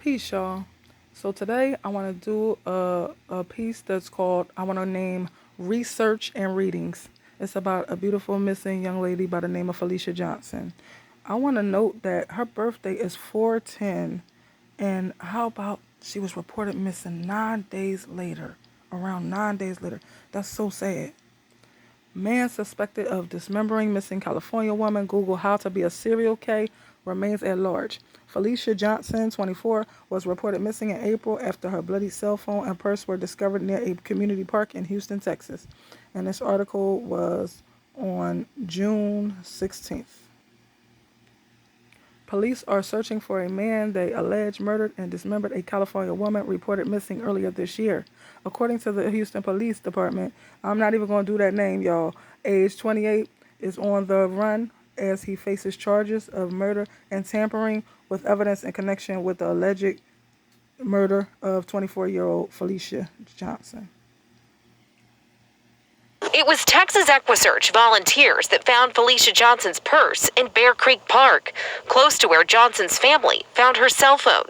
Peace, y'all. So today I want to do a piece that's called, I want to name Research and Readings. It's about a beautiful missing young lady by the name of Felicia Johnson. I want to note that her birthday is 410, and how about she was reported missing 9 days later, around 9 days later. That's so sad. Man suspected of dismembering missing California woman. Google how to be a serial K remains at large. Felicia Johnson, 24, was reported missing in April after her bloody cell phone and purse were discovered near a community park in Houston, Texas. And this article was on June 16th. Police are searching for a man they allege murdered and dismembered a California woman reported missing earlier this year. According to the Houston Police Department, I'm not even going to do that name, y'all. Age 28 is on the run as he faces charges of murder and tampering with evidence in connection with the alleged murder of 24-year-old Felicia Johnson. It was Texas EquiSearch volunteers that found Felicia Johnson's purse in Bear Creek Park, close to where Johnson's family found her cell phone.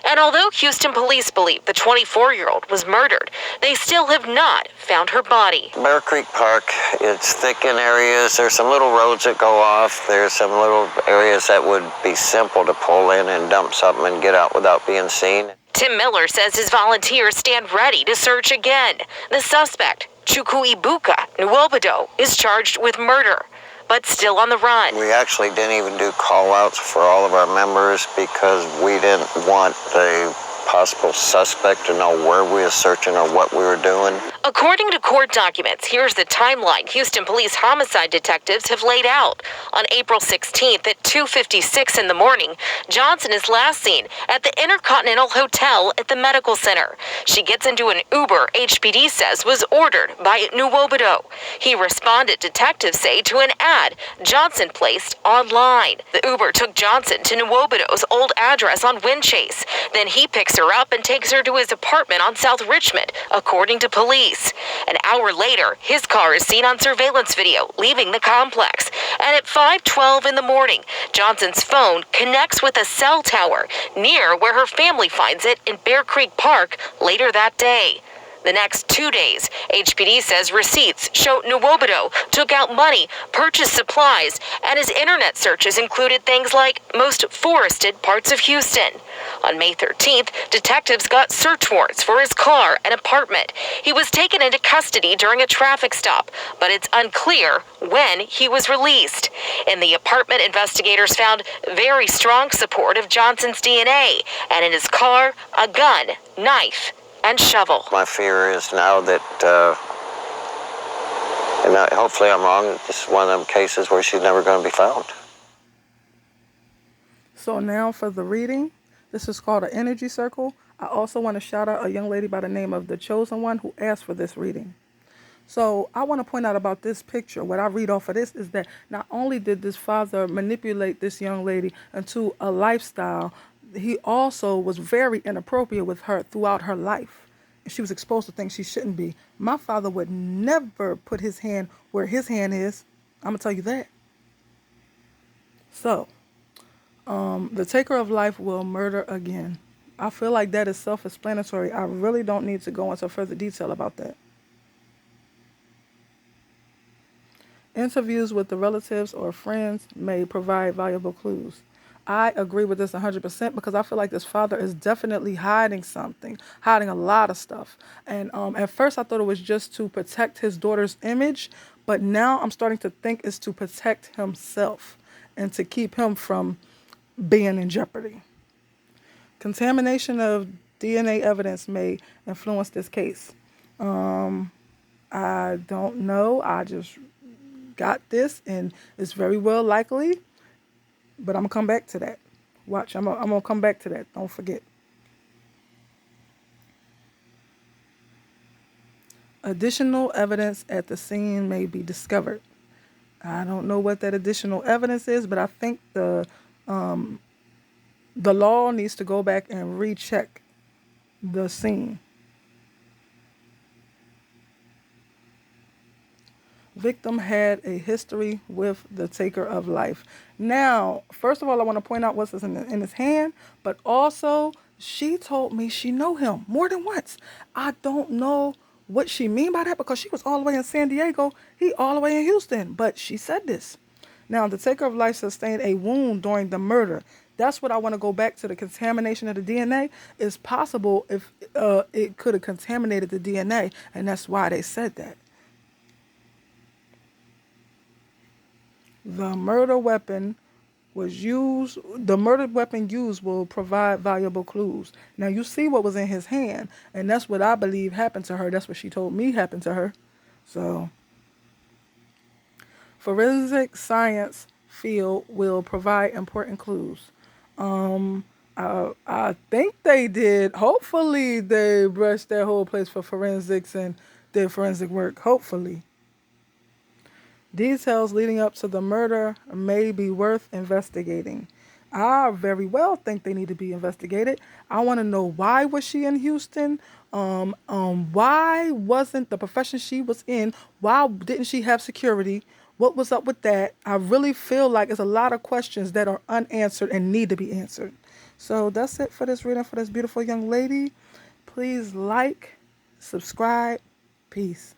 And although Houston police believe the 24-year-old was murdered, they still have not found her body. Bear Creek Park, it's thick in areas. There's some little roads that go off. There's some little areas that would be simple to pull in and dump something and get out without being seen. Tim Miller says his volunteers stand ready to search again. The suspect, Chukwuebuka Nwobodo, is charged with murder, but still on the run. We actually didn't even do call-outs for all of our members because we didn't want the possible suspect to know where we were searching or what we were doing. According to court documents, here's the timeline Houston police homicide detectives have laid out. On April 16th at 2:56 in the morning, Johnson is last seen at the Intercontinental Hotel at the medical center. She gets into an Uber HPD says was ordered by Nwobodo. He responded, detectives say, to an ad Johnson placed online. The Uber took Johnson to Nwobodo's old address on Windchase. Then he picks her up and takes her to his apartment on South Richmond, according to police. An hour later, his car is seen on surveillance video leaving the complex. And at 5:12 in the morning, Johnson's phone connects with a cell tower near where her family finds it in Bear Creek Park later that day. The next 2 days, HPD says receipts show Nwobodo took out money, purchased supplies, and his internet searches included things like most forested parts of Houston. On May 13th, detectives got search warrants for his car and apartment. He was taken into custody during a traffic stop, but it's unclear when he was released. In the apartment, investigators found very strong support of Johnson's DNA, and in his car, a gun, knife, and shovel. My fear is now that, and hopefully I'm wrong, this is one of them cases where she's never going to be found. So now for the reading. This is called an energy circle. I also want to shout out a young lady by the name of The Chosen One who asked for this reading. So I want to point out about this picture. What I read off of this is that not only did this father manipulate this young lady into a lifestyle, he also was very inappropriate with her throughout her life. She was exposed to things she shouldn't be. My father would never put his hand where his hand is. I'm going to tell you that. So, the taker of life will murder again. I feel like that is self-explanatory. I really don't need to go into further detail about that. Interviews with the relatives or friends may provide valuable clues. I agree with this 100% because I feel like this father is definitely hiding something, hiding a lot of stuff. And at first I thought it was just to protect his daughter's image, but now I'm starting to think it's to protect himself and to keep him from being in jeopardy. Contamination of DNA evidence may influence this case. I don't know. I just got this, and it's very well likely, but I'm going to come back to that. Watch, I'm going to come back to that. Don't forget. Additional evidence at the scene may be discovered. I don't know what that additional evidence is, but I think the law needs to go back and recheck the scene. Victim had a history with the taker of life. Now, first of all, I want to point out what's in his hand, but also She told me she know him more than once. I don't know what she mean by that because she was all the way in San Diego. He all the way in Houston. But she said this. Now, the taker of life sustained a wound during the murder. That's what I want to go back to. The contamination of the DNA is possible if it could have contaminated the DNA, and that's why they said that. The murder weapon was used. The murdered weapon used will provide valuable clues. Now you see what was in his hand, and that's what I believe happened to her. That's what she told me happened to her. So, forensic science field will provide important clues. I think they did. Hopefully, they brushed that whole place for forensics and did forensic work. Hopefully. Details leading up to the murder may be worth investigating. I very well think they need to be investigated. I want to know why was she in Houston? Why wasn't the profession she was in? Why didn't she have security? What was up with that? I really feel like there's a lot of questions that are unanswered and need to be answered. So that's it for this reading for this beautiful young lady. Please like, subscribe, peace.